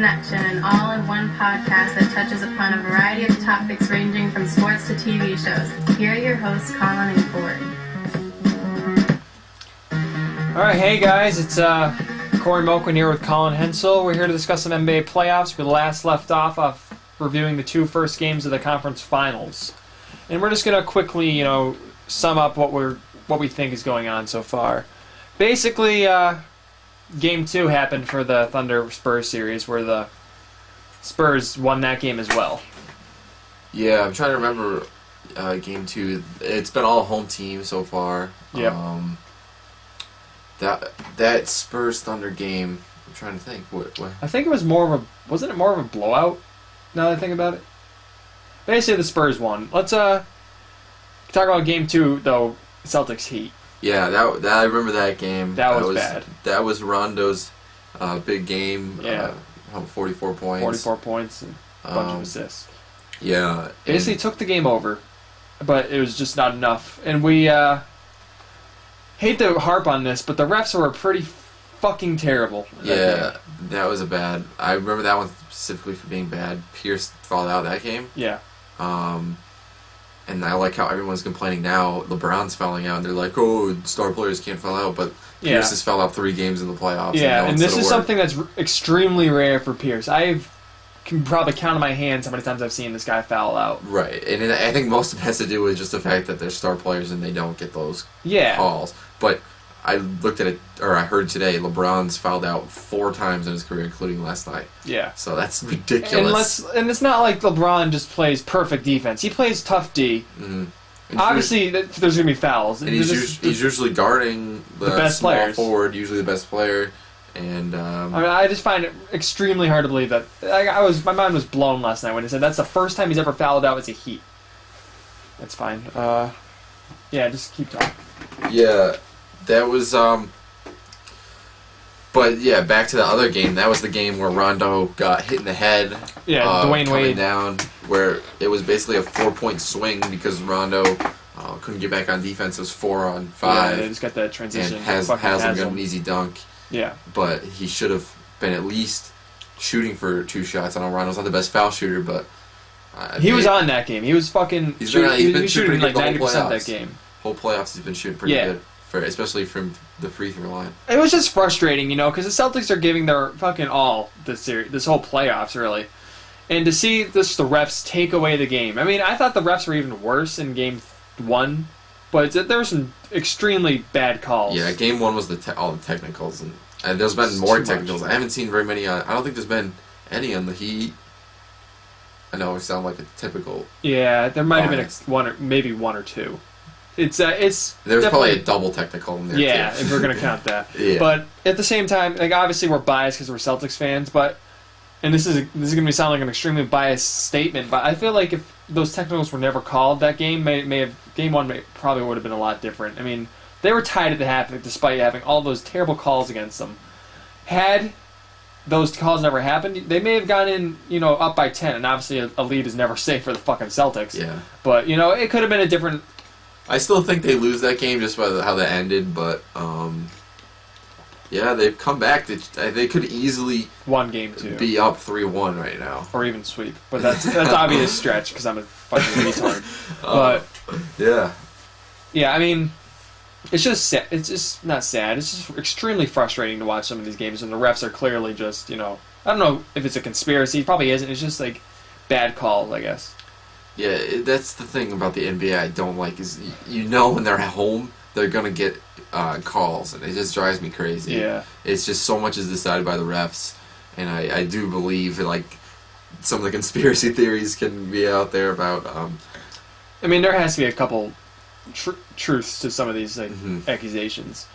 Connection, an all-in-one podcast that touches upon a variety of topics ranging from sports to TV shows. Here are your hosts, Colin and Corey. Alright, hey guys, it's Corey Moquin here with Colin Hensel. We're here to discuss some NBA playoffs. We last left off reviewing the two first games of the conference finals. And we're just going to quickly, sum up what we think is going on so far. Basically, Game 2 happened for the Thunder-Spurs series, where the Spurs won that game as well. Yeah, I'm trying to remember Game 2. It's been all home team so far. Yep. That Spurs-Thunder game, I'm trying to think. What? I think it was wasn't it more of a blowout, now that I think about it? Basically, the Spurs won. Let's talk about Game 2, though, Celtics Heat. Yeah, that I remember that game. That was bad. That was Rondo's big game. Yeah. 44 points. 44 points and a bunch of assists. Yeah. Basically took the game over, but it was just not enough. And we hate to harp on this, but the refs were pretty fucking terrible. Yeah, that was a bad. I remember that one specifically for being bad. Pierce fouled out that game. Yeah. And I like how everyone's complaining now. LeBron's fouling out, and they're like, "Oh, star players can't foul out," but Pierce has fouled out 3 games in the playoffs. Yeah, and this is something that's extremely rare for Pierce. I can probably count on my hands how many times I've seen this guy foul out. Right, and I think most of it has to do with just the fact that they're star players and they don't get those calls. But I looked at it, or I heard today, LeBron's fouled out 4 times in his career, including last night. Yeah. So that's ridiculous. And it's not like LeBron just plays perfect defense. He plays tough D. Mm-hmm. Obviously, there's going to be fouls. And he's usually guarding the best small players. Forward, usually the best player. And I just find it extremely hard to believe that. My mind was blown last night when he said that's the first time he's ever fouled out as a Heat. That's fine. Yeah, just keep talking. Yeah. That was, but yeah, back to the other game. That was the game where Rondo got hit in the head. Yeah, Dwayne coming Wade down, where it was basically a 4-point swing because Rondo couldn't get back on defense. It was 4 on 5. Yeah, they just got that transition. And Haslam got an easy dunk. Yeah, but he should have been at least shooting for 2 shots. I know Rondo's not the best foul shooter, but he was on that game. He was fucking. He's been shooting like 90% that game. Whole playoffs, he's been shooting pretty good. Especially from the free throw line. It was just frustrating, because the Celtics are giving their fucking all this whole playoffs, really. And to see the refs take away the game. I mean, I thought the refs were even worse in Game 1, but there were some extremely bad calls. Yeah, Game 1 was all the technicals, and there's been more technicals. I haven't seen very many I don't think there's been any on the Heat. I know it sounds like a typical. Yeah, there might have been maybe one or two. It's there's probably a double technical in there. Yeah, too. if we're gonna count that. Yeah. But at the same time, obviously we're biased because we're Celtics fans. And this is gonna sound like an extremely biased statement, but I feel like if those technicals were never called, that game Game 1 probably would have been a lot different. I mean, they were tied at the half despite having all those terrible calls against them. Had those calls never happened, they may have gone in, up by 10, and obviously a lead is never safe for the fucking Celtics. Yeah. But it could have been a different. I still think they lose that game just by how that ended, but yeah, they've come back. They could easily won Game 2, be up 3-1 right now, or even sweep. But that's obvious stretch because I'm a fucking retard. But yeah. I mean, it's just sad. It's just not sad. It's just extremely frustrating to watch some of these games, and the refs are clearly just I don't know if it's a conspiracy. It probably isn't. It's just like bad calls, I guess. Yeah, that's the thing about the NBA I don't like is when they're at home they're gonna get calls, and it just drives me crazy. Yeah, it's just so much is decided by the refs, and I do believe some of the conspiracy theories can be out there about. I mean, there has to be a couple truths to some of these accusations.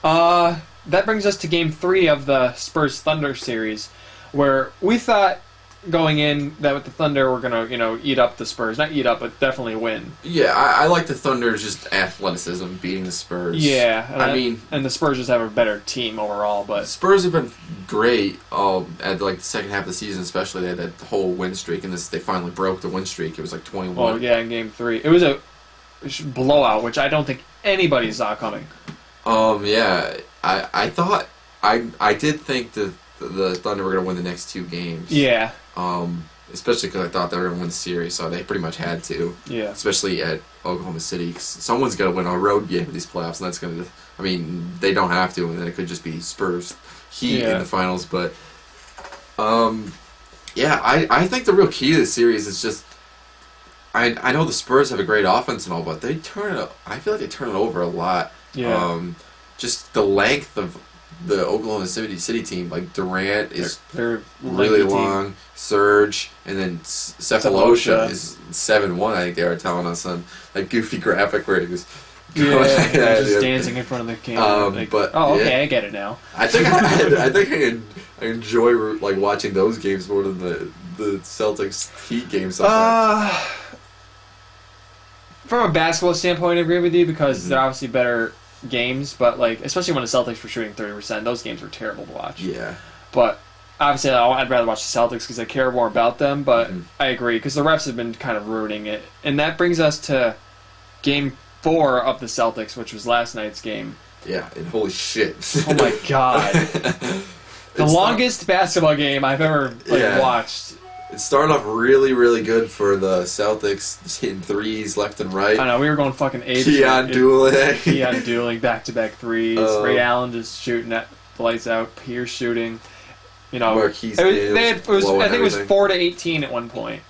That brings us to Game 3 of the Spurs Thunder series, where we thought going in that with the Thunder we're gonna eat up the Spurs, not eat up, but definitely win. Yeah, I like the Thunder's just athleticism beating the Spurs. Yeah, and the Spurs just have a better team overall. But the Spurs have been great at the second half of the season, especially they had that whole win streak, and they finally broke the win streak. It was like 21. Oh yeah, in Game 3 it was a blowout, which I don't think anybody saw coming. Yeah, I thought I did think that the Thunder were going to win the next 2 games. Yeah. Especially because I thought they were going to win the series, so they pretty much had to. Yeah. Especially at Oklahoma City. Someone's going to win a road game in these playoffs, and that's going to... I mean, they don't have to, and then it could just be Spurs Heat in the finals, but... I think the real key to the series is just... I know the Spurs have a great offense and all, but I feel like they turn it over a lot. Yeah. Just the length of the Oklahoma City team, like Durant is they're really long, Serge, and then Cephalosha is 7'1", I think they were telling us on that goofy graphic where he was just dancing in front of the camera. I get it now. I think I enjoy like watching those games more than the Celtics Heat games sometimes. From a basketball standpoint, I agree with you because they're obviously better games, but like especially when the Celtics were shooting 30%, those games were terrible to watch. Yeah. But obviously, I'd rather watch the Celtics because I care more about them. But I agree because the refs have been kind of ruining it, and that brings us to Game 4 of the Celtics, which was last night's game. Yeah, and holy shit! Oh my god, the longest basketball game I've ever watched. It started off really, really good for the Celtics, hitting threes left and right. I know, we were going fucking apeshit. Keon dueling back-to-back threes. Ray Allen just shooting at the lights out. Pierce shooting. You know, I think it was 4-18 at one point.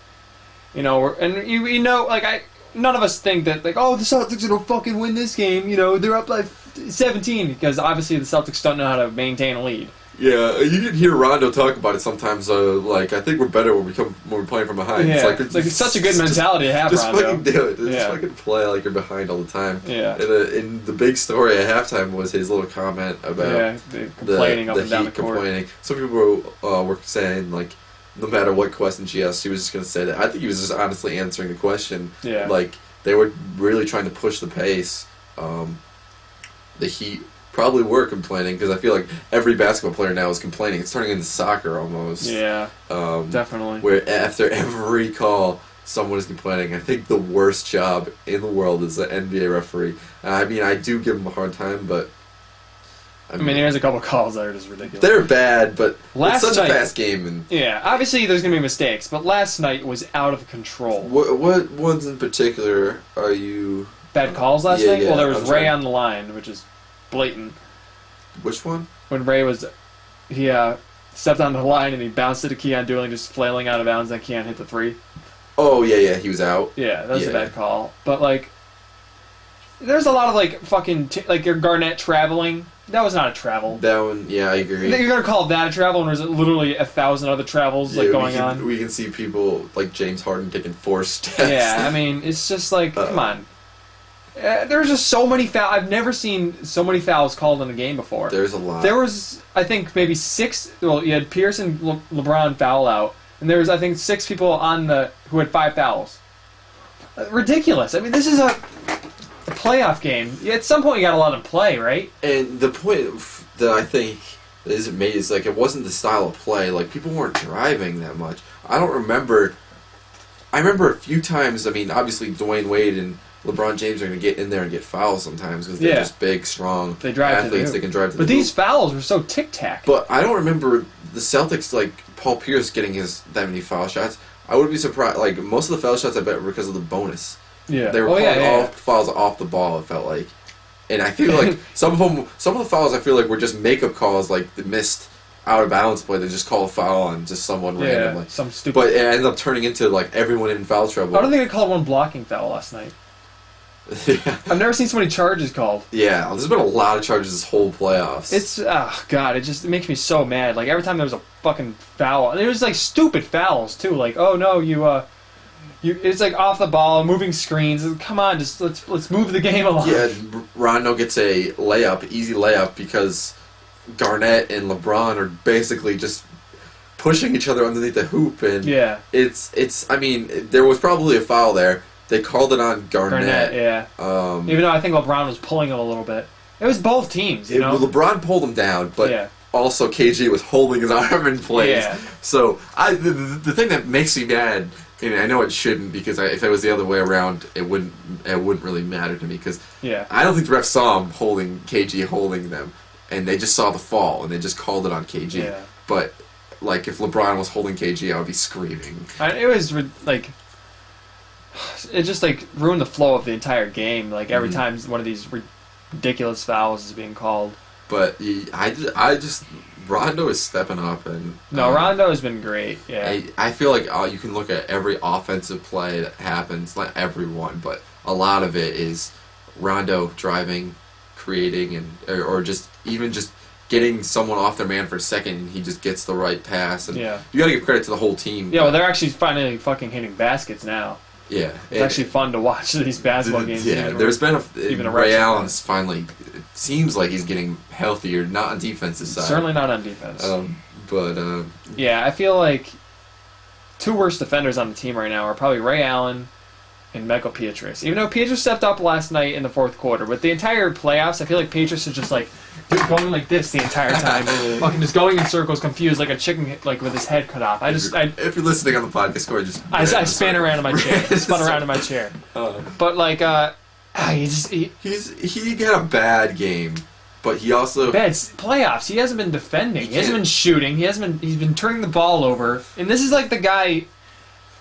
You know, and you know, like none of us think that like, oh, the Celtics are gonna fucking win this game. You know, they're up like 17 because obviously the Celtics don't know how to maintain a lead. Yeah, you can hear Rondo talk about it sometimes. Like, I think we're better when we're playing from behind. Yeah, it's such a good mentality to have, just Rondo. Fucking do it. Just fucking play like you're behind all the time. Yeah. And the big story at halftime was his little comment about complaining up and down the Heat court. Complaining. Some people were saying like, no matter what question she asked, she was just going to say that. I think he was just honestly answering the question. Yeah. Like, they were really trying to push the pace. The Heat probably were complaining because I feel like every basketball player now is complaining. It's turning into soccer almost. Yeah, definitely. Where after every call, someone is complaining. I think the worst job in the world is the NBA referee. I mean, I do give him a hard time, but... I mean, there's a couple calls that are just ridiculous. They're bad, but it's such a fast game. And yeah, obviously there's going to be mistakes, but last night was out of control. What ones in particular are you... Bad calls last night? Yeah, well, there was Ray on the line, which is... blatant. Which one? When Ray he stepped onto the line and he bounced it to Keon Dooling, just flailing out of bounds, and Keon hit the three. Oh yeah, he was out. Yeah, that was a bad call. But like, there's a lot of like fucking like your Garnett traveling. That was not a travel. That one, yeah, I agree. You're gonna call that a travel, and there's literally 1,000 other travels going on. We can see people like James Harden taking 4 steps. Yeah, I mean, it's just like, come on. There's just so many fouls. I've never seen so many fouls called in a game before. There's a lot. There was, I think, maybe 6. Well, you had Pierce and LeBron foul out, and there was, I think, 6 people who had 5 fouls. Ridiculous. I mean, this is a playoff game. At some point, you got to let them play, right? And the point that I think is made is like it wasn't the style of play. Like people weren't driving that much. I don't remember. I remember a few times. I mean, obviously Dwayne Wade and LeBron James are going to get in there and get fouls sometimes because they're just big, strong athletes. They can drive to the hoop. But these fouls were so tic-tac. But I don't remember the Celtics, like, Paul Pierce getting that many foul shots. I would be surprised. Like, most of the foul shots, I bet, were because of the bonus. Yeah. They were calling all fouls off the ball, it felt like. And I feel like some of the fouls, I feel like, were just makeup calls, like the missed out-of-bounds play. They just call a foul on just someone randomly. Some stupid... But it ended up turning into, like, everyone in foul trouble. I don't think they called one blocking foul last night. Yeah. I've never seen so many charges called. Yeah, there's been a lot of charges this whole playoffs. It's, God, it makes me so mad. Like, every time there was a fucking foul, there was, like, stupid fouls, too. Like, oh, no, it's, like, off the ball, moving screens. Come on, just let's move the game along. Yeah, Rondo gets a easy layup, because Garnett and LeBron are basically just pushing each other underneath the hoop, and I mean, there was probably a foul there. They called it on Garnett. Yeah. Even though I think LeBron was pulling him a little bit. It was both teams, you know? LeBron pulled him down, but also KG was holding his arm in place. Yeah. So the thing that makes me mad, and I know it shouldn't, because if it was the other way around, it wouldn't really matter to me, because I don't think the refs saw him KG holding them, and they just saw the fall, and they just called it on KG. Yeah. but like if LeBron was holding KG, I would be screaming. It was like it just like ruined the flow of the entire game. Like every time one of these ridiculous fouls is being called. But I just Rondo is stepping up, and Rondo has been great. Yeah, I feel like you can look at every offensive play that happens, not everyone, but a lot of it is Rondo driving, creating, and or just even just getting someone off their man for a second, and he just gets the right pass. And you got to give credit to the whole team. Yeah, well, they're actually finally fucking hitting baskets now. Yeah, it's actually fun to watch these basketball games. Yeah, there's been even Ray Allen's finally. It seems like he's getting healthier, not on defensive side. Certainly not on defense. Yeah, I feel like two worst defenders on the team right now are probably Ray Allen and Michael Pietrus. Even though Pietrus stepped up last night in the fourth quarter, but the entire playoffs, I feel like Pietrus is just like going like this the entire time, fucking just going in circles, confused like a chicken, like with his head cut off. If you're listening on the podcast, Corey, I span around in my chair, spun around in my chair. But like, he got a bad game, but he also playoffs. He hasn't been defending. He hasn't been shooting. He's been turning the ball over. And this is like the guy.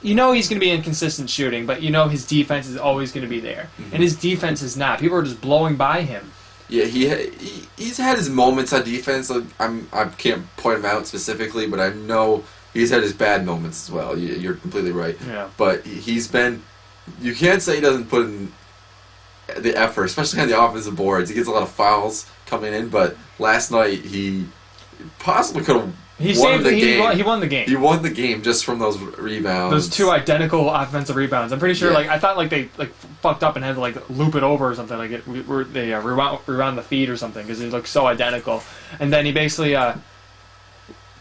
You know he's going to be inconsistent shooting, but you know his defense is always going to be there, and his defense is not. People are just blowing by him. Yeah, he's had his moments on defense. Like, I can't point him out specifically, but I know he's had his bad moments as well. You're completely right. Yeah. But he's been. You can't say he doesn't put in the effort, especially on the offensive boards. He gets a lot of fouls coming in, but last night he possibly could have. He won the game. He won the game. He won the game just from those rebounds. Those two identical offensive rebounds. I'm pretty sure. Yeah. Like I thought, like they fucked up and had to like loop it over or something. Like they rewound the feed or something because it looked so identical. And then he basically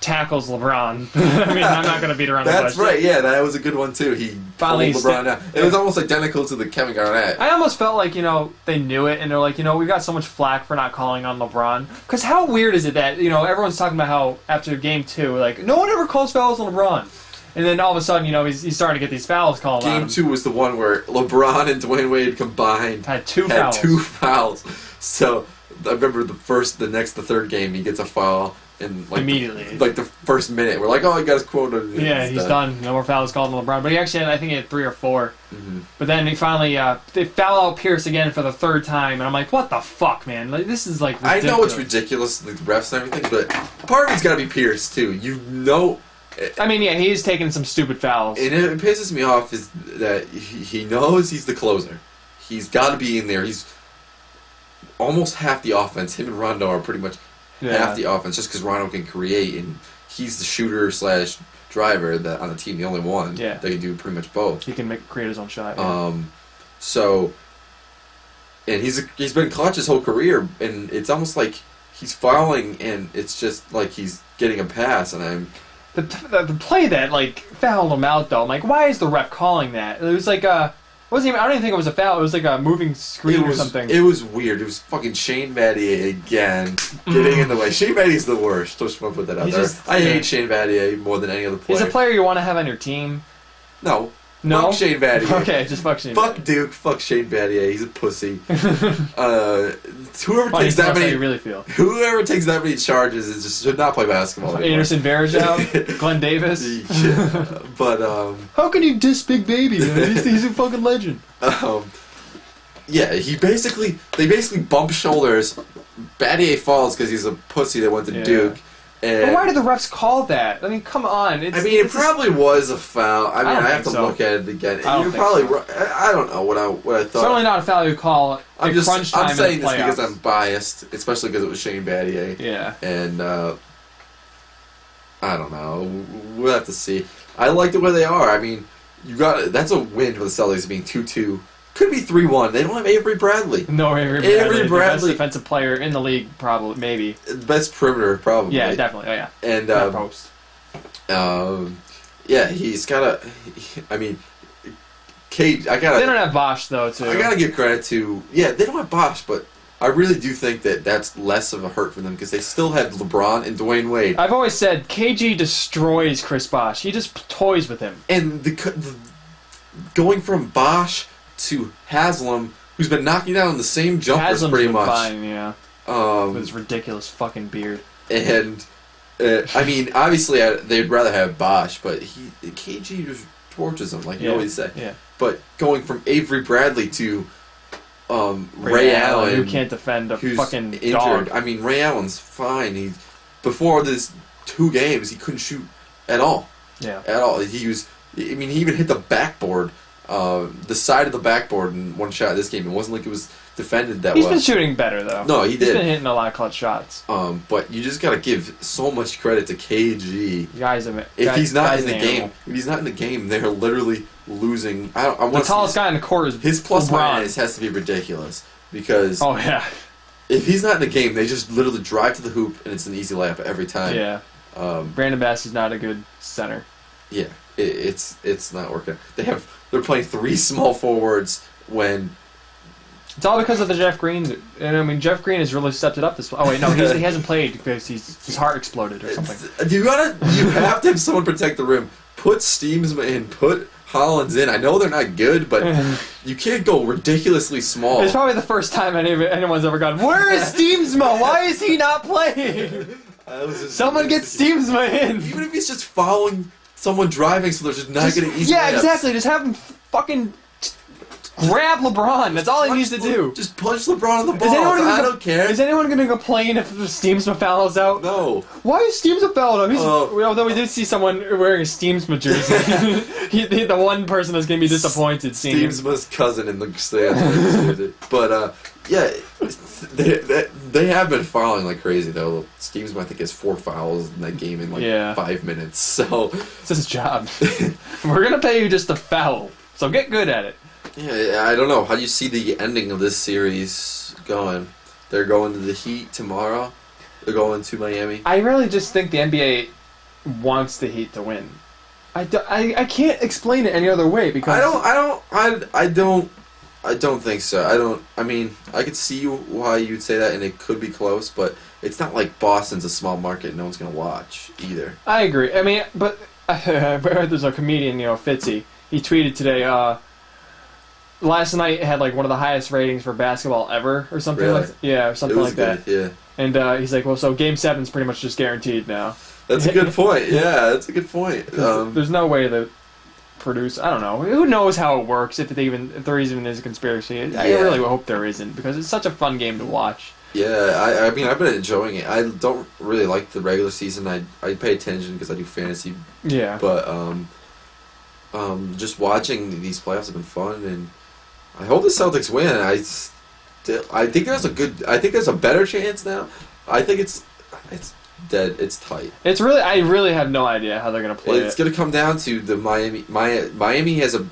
tackles LeBron. I mean, I'm not going to beat around the bush. That's right. Yeah, that was a good one too. He finally pulled LeBron down. It was almost identical to the Kevin Garnett. I almost felt like they knew it and they're like we got so much flack for not calling on LeBron. Because how weird is it that everyone's talking about how after game 2 like no one ever calls fouls on LeBron, and then all of a sudden he's starting to get these fouls called on him. Game 2 was the one where LeBron and Dwayne Wade combined had two fouls. So I remember the third game he gets a foul. And immediately, the first minute, we're like, "Oh, he got his quota." Yeah, he's done. No more fouls called on LeBron. But he actually I think he had 3 or 4. Mm-hmm. But then he finally they foul out Pierce again for the 3rd time, and I'm like, "What the fuck, man? Like this is like ridiculous." I know it's ridiculous, like the refs and everything, but part of it's got to be Pierce too. I mean, yeah, he's taking some stupid fouls. And it pisses me off is that he knows he's the closer. He's got to be in there. He's almost half the offense. Him and Rondo are pretty much. Half the offense, just because Rondo can create, and he's the shooter / driver on the team, the only one that can do pretty much both. He can create his own shot. So, and he's been clutch his whole career, and it's almost like he's fouling, and it's just like he's getting a pass, and I'm the play that fouled him out though. I'm like, why is the ref calling that? It was like I don't even think it was a foul. It was like a moving screen or something. It was weird. It was fucking Shane Battier again getting in the way. Shane Battier's the worst. Just want to put that out there. I hate Shane Battier more than any other player. He's a player you want to have on your team. No. Fuck Shane Battier. Okay, just fuck Shane. Fuck Duke. Fuck Shane Battier. He's a pussy. Whoever takes that many, you really feel. Whoever takes that many charges should not play basketball anymore. Anderson Varejao, Glenn Davis. Yeah, but how can you diss Big Baby? Man? He's a fucking legend. Yeah, they basically bump shoulders. Battier falls because he's a pussy that went to Duke. But why did the refs call that? I mean, come on. It probably was a foul. I have to look at it again. You're probably right. I don't know what I thought. Certainly not a foul you call at crunch time. I'm saying this because I'm biased, especially because it was Shane Battier. Yeah. And I don't know. We'll have to see. I like the way they are. I mean, that's a win for the Celtics being 2-2. Could be 3-1. They don't have Avery Bradley. No, Avery Bradley. The best defensive player in the league, probably, maybe. Best perimeter, probably. Yeah, definitely. Oh, yeah. And post. Yeah, he's got a. I mean, Kate. They don't have Bosch though, too. I gotta give credit to. Yeah, they don't have Bosch, but I really do think that's less of a hurt for them because they still have LeBron and Dwayne Wade. I've always said KG destroys Chris Bosch. He just toys with him. And the going from Bosch to Haslam, who's been knocking down the same jumpers Haslam's pretty been much. Fine, yeah. With his ridiculous fucking beard. And I mean, obviously, they'd rather have Bosch, but KG just torches him, like you always say. Yeah. But going from Avery Bradley to Ray Allen, who can't defend a fucking injured. dog. I mean, Ray Allen's fine. Before this 2 games, he couldn't shoot at all. Yeah. At all. He even hit the backboard, the side of the backboard in one shot this game. It wasn't like it was defended that well. He's been shooting better, though. No, he did. He's been hitting a lot of clutch shots. But you just gotta give so much credit to KG. If he's not in the game, they're literally losing. The tallest guy in the court is his plus LeBron. minus has to be ridiculous because if he's not in the game, they just literally drive to the hoop and it's an easy layup every time. Yeah. Brandon Bass is not a good center. Yeah, it's not working. They're playing 3 small forwards when. It's all because of the Jeff Green. And I mean, Jeff Green has really stepped it up this. Oh wait, no, he hasn't played because his heart exploded or something. You have to have someone protect the rim. Put Steamsma in. Put Hollins in. I know they're not good, but you can't go ridiculously small. It's probably the first time anyone's ever gone, where is Steamsma? Why is he not playing? Someone get Steamsma in. Even if he's just following someone driving, so they're just not getting easy. Yeah, layups. exactly. Just have him fucking grab LeBron. That's all he needs to do. Just punch LeBron in the balls. I don't care. Is anyone going to complain if the Steamsma fouls out? No. Why is Steamsma fouled out? Although we did see someone wearing a Steamsma jersey. The one person that's going to be disappointed. Steamsma's cousin in the stands. But, yeah, they have been fouling like crazy, though. Steamsma, I think, has 4 fouls in that game in 5 minutes. So it's his job. We're going to pay you just to foul. So get good at it. Yeah, I don't know. How do you see the ending of this series going? They're going to the Heat tomorrow. They're going to Miami. I really just think the NBA wants the Heat to win. I can't explain it any other way because I don't think so. I mean, I could see why you'd say that, and it could be close, but it's not like Boston's a small market and no one's going to watch either. I agree. I mean, but there's a comedian, Fitzy. He tweeted today, last night had like one of the highest ratings for basketball ever, or something really? Or something like good, that. Yeah. And he's like, well, so Game 7's pretty much just guaranteed now. That's a good point. Yeah, that's a good point. There's no way to produce. I don't know. Who knows how it works? If there even is a conspiracy, I really hope there isn't because it's such a fun game to watch. Yeah, I mean, I've been enjoying it. I don't really like the regular season. I pay attention because I do fantasy. Yeah. But just watching these playoffs have been fun, and I hope the Celtics win. I think there's a better chance now. I think it's dead. It's tight. I really have no idea how they're gonna play. It's gonna come down to the Miami. Miami has a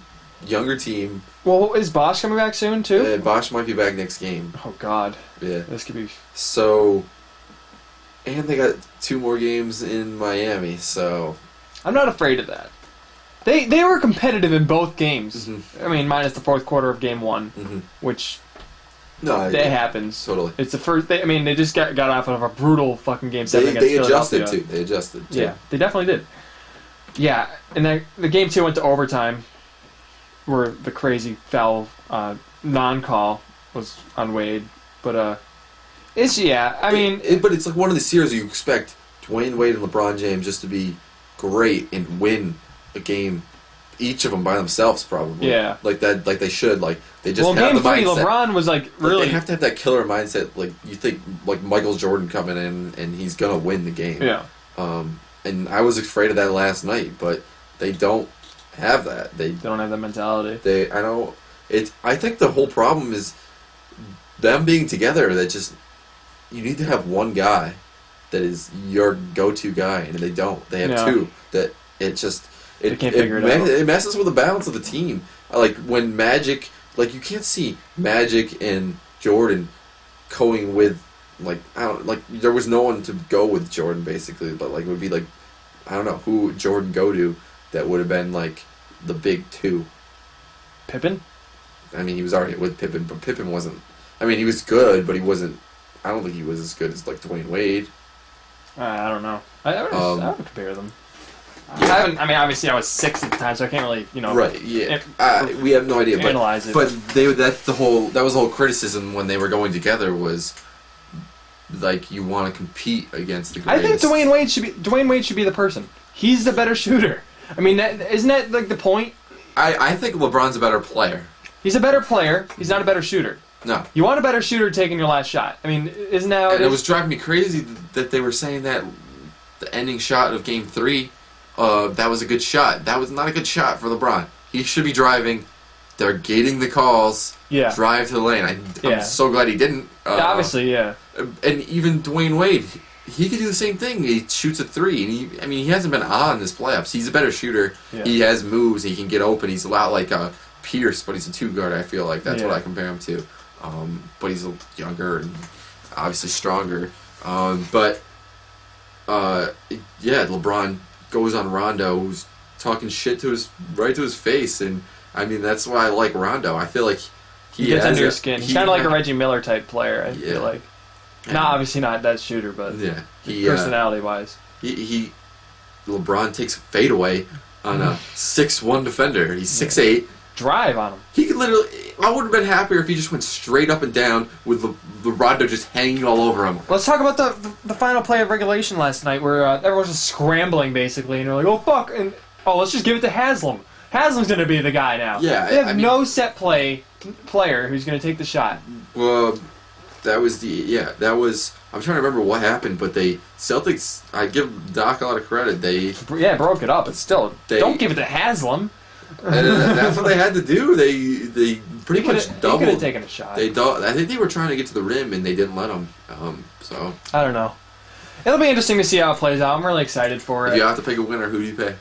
younger team. Well, is Bosch coming back soon too? Bosch might be back next game. Oh God. Yeah. This could be. So, and they got 2 more games in Miami. So, I'm not afraid of that. They were competitive in both games. Mm-hmm. I mean, minus the fourth quarter of Game 1, which happens. Totally. It's the first. They just got off of a brutal fucking Game 7 against Philadelphia. They adjusted too. Yeah, they definitely did. Yeah, and then the Game 2 went to overtime, where the crazy foul non-call was on Wade. But but it's like one of the series you expect Dwayne Wade and LeBron James just to be great and win a game, each of them by themselves, probably. Yeah. Like that, like they should. Like they just have Game the 3, mindset. LeBron was like really. They have to have that killer mindset. Like you think, like Michael Jordan coming in and he's gonna win the game. Yeah. And I was afraid of that last night, but they don't have that. They don't have that mentality. I think the whole problem is them being together. That just you need to have one guy that is your go-to guy, and they don't. They have 2 that it just. They can't figure it out. It messes with the balance of the team. Like when Magic, like you can't see Magic and Jordan going with, there was no one to go with Jordan basically, but like it would be like, I don't know who would Jordan go to that would have been like the big 2. Pippen? I mean, he was already with Pippen, but Pippen wasn't. I mean, he was good, but he wasn't. I don't think he was as good as like Dwayne Wade. I don't know. I would compare them. Yeah. Obviously I was 6 at the time, so I can't really, Right, yeah. We have no idea. Analyze it. But that was the whole criticism when they were going together was like you want to compete against the greatest. I think Dwayne Wade should be the person. He's the better shooter. I mean, isn't that like the point? I think LeBron's a better player. He's a better player. He's not a better shooter. No. You want a better shooter taking your last shot. I mean, isn't that... And it was driving me crazy that they were saying that the ending shot of Game 3, that was a good shot. That was not a good shot for LeBron. He should be driving. They're gating the calls. Yeah. Drive to the lane. I'm so glad he didn't. Obviously, yeah. And even Dwayne Wade, he could do the same thing. He shoots a 3. And he hasn't been on this playoffs. He's a better shooter. Yeah. He has moves. He can get open. He's a lot like Pierce, but he's a 2-guard, I feel like. That's what I compare him to. But he's younger and obviously stronger. LeBron goes on Rondo, who's talking shit right to his face, and I mean that's why I like Rondo. I feel like he gets under your skin. He's kind of like a Reggie Miller type player. I feel like, obviously not that shooter, but personality wise, LeBron takes a fadeaway on a 6'1" defender. He's 6'8". Drive on him. He could literally. I would have been happier if he just went straight up and down with the Rondo just hanging all over him. Let's talk about the final play of regulation last night, where everyone was just scrambling basically, and they're like, "Oh fuck!" and let's just give it to Haslam. Haslam's going to be the guy now. Yeah, they have no set player who's going to take the shot. Well, that was I'm trying to remember what happened, but Celtics. I give Doc a lot of credit. They broke it up, but still, don't give it to Haslam. And that's what they had to do. They pretty much doubled. He could have taken a shot. I think they were trying to get to the rim, and they didn't let them. So I don't know. It'll be interesting to see how it plays out. I'm really excited for it. If you have to pick a winner, who do you pick?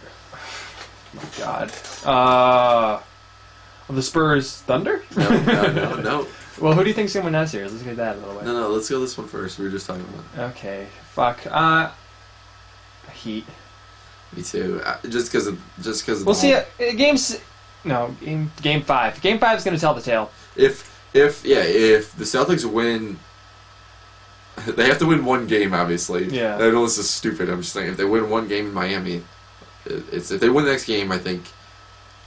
Oh, God. The Spurs Thunder? No. Well, who do you think's going to win that series? Let's get that a little bit. No, let's go this one first. We were just talking about it. Okay. Fuck. Heat. Me too. Just because of we'll see. Game 5. Game 5 is going to tell the tale. If the Celtics win, they have to win one game, obviously. Yeah. I know this is stupid. I'm just saying, if they win one game in Miami, if they win the next game, I think.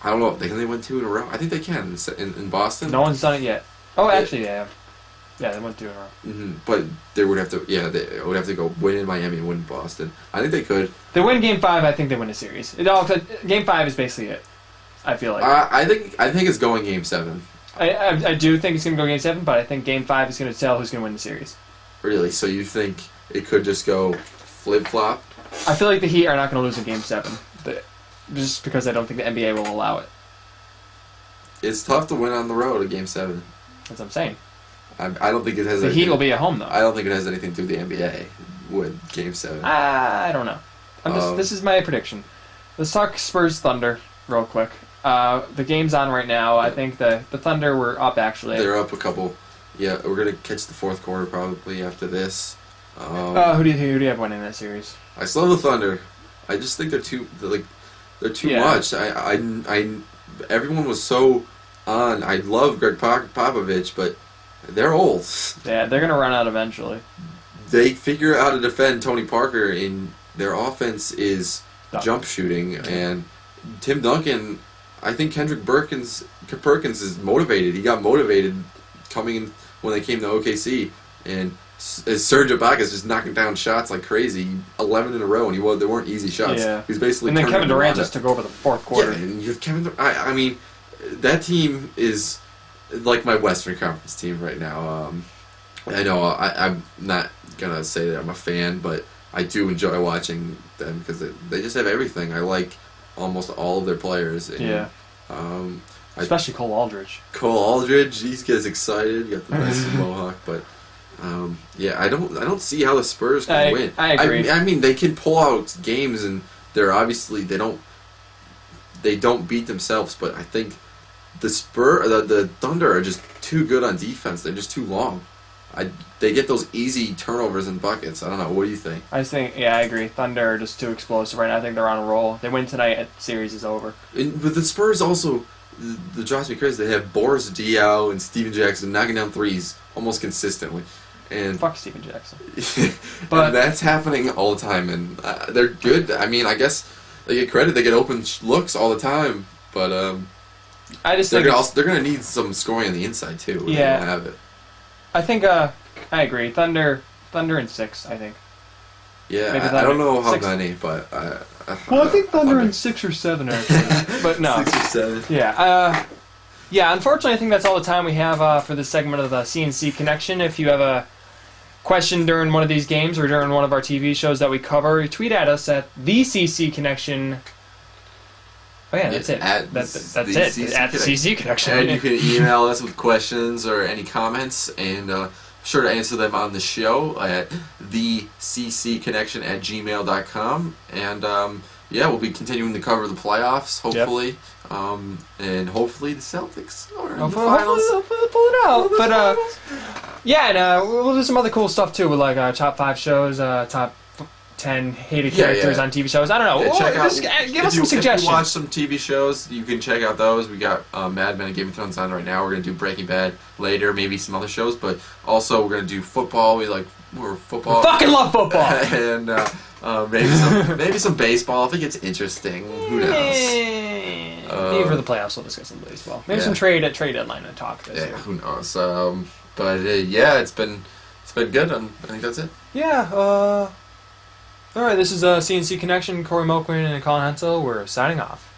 I don't know. Can they win 2 in a row? I think they can in Boston. No one's done it yet. Oh, actually, yeah. Yeah, they went 2 in a row. Mm-hmm. But they would have to. Yeah, they would have to go win in Miami and win in Boston. I think they could. They win Game 5. I think they win the series. Game 5 is basically it. I feel like. I think it's going Game 7. I do think it's going to go Game 7, but I think Game 5 is going to tell who's going to win the series. Really? So you think it could just go flip flop? I feel like the Heat are not going to lose in Game 7, just because I don't think the NBA will allow it. It's tough to win on the road at Game 7. That's what I'm saying. I don't think it has. The Heat will be at home though. I don't think it has anything to do with the NBA with Game 7. I don't know. This is my prediction. Let's talk Spurs Thunder real quick. The game's on right now. I think the Thunder were up actually. They're up a couple. Yeah, we're gonna catch the fourth quarter probably after this. Who do you have winning that series? I still have the Thunder. I just think they're too much. Everyone was so on. I love Greg Popovich, but they're old. Yeah, they're gonna run out eventually. They figure out how to defend Tony Parker, and their offense is jump shooting. And Tim Duncan, I think Kendrick Perkins is motivated. He got motivated coming in when they came to OKC, and Serge Ibaka is just knocking down shots like crazy, 11 in a row, and they weren't easy shots. Yeah. He was basically. And then Kevin Durant just took over the fourth quarter. Yeah, and you have Kevin. I mean, that team is like my Western Conference team right now. I know I'm not gonna say that I'm a fan, but I do enjoy watching them because they just have everything. I like almost all of their players. And, yeah. Especially Cole Aldridge. Cole Aldridge, he gets excited. Got the nice mohawk, but I don't see how the Spurs can win. I agree. I mean, they can pull out games, and they're obviously they don't beat themselves. But I think the Thunder are just too good on defense. They're just too long. They get those easy turnovers and buckets. I don't know. What do you think? I agree. Thunder are just too explosive right now. I think they're on a roll. They win tonight, the series is over. But the Spurs also, that drives me crazy. They have Boris Diaw and Steven Jackson knocking down threes almost consistently. And fuck Steven Jackson. But that's happening all the time, and they're good. I mean, I guess they get credit. They get open looks all the time, but I just they're going to need some scoring on the inside too. Yeah, they don't have it. I think I agree. Thunder Thunder in 6, I think. Yeah, Maybe I don't know how 6. many, but Well, I think Thunder in 6 or 7 actually, but no. 6 or 7. Yeah. Yeah. Unfortunately, I think that's all the time we have for this segment of the CNC Connection. If you have a question during one of these games or during one of our TV shows that we cover, tweet at us at the CC Connection. Oh yeah, that's it. That's it. At the CC Connection. And you can email us with questions or any comments, and sure to answer them on the show at theccconnection@gmail.com. And yeah, we'll be continuing to cover the playoffs, hopefully. Yep. And hopefully the Celtics are in the finals. Hopefully they'll pull it out. But yeah, and we'll do some other cool stuff too, with like top 5 shows, top 10 hated characters on TV shows. I don't know. Give us some suggestions. If you watch some TV shows, you can check out those. We got Mad Men and Game of Thrones on right now. We're going to do Breaking Bad later, maybe some other shows, but also we're going to do football. We're football. We fucking love football. And maybe some baseball. I think it's interesting. Who knows? Maybe for the playoffs we'll discuss some baseball. Maybe some trade deadline talk. Who knows? But yeah, it's been good. I think that's it. Yeah. All right, this is CNC Connection. Corey Moquin and Colin Hensel. We're signing off.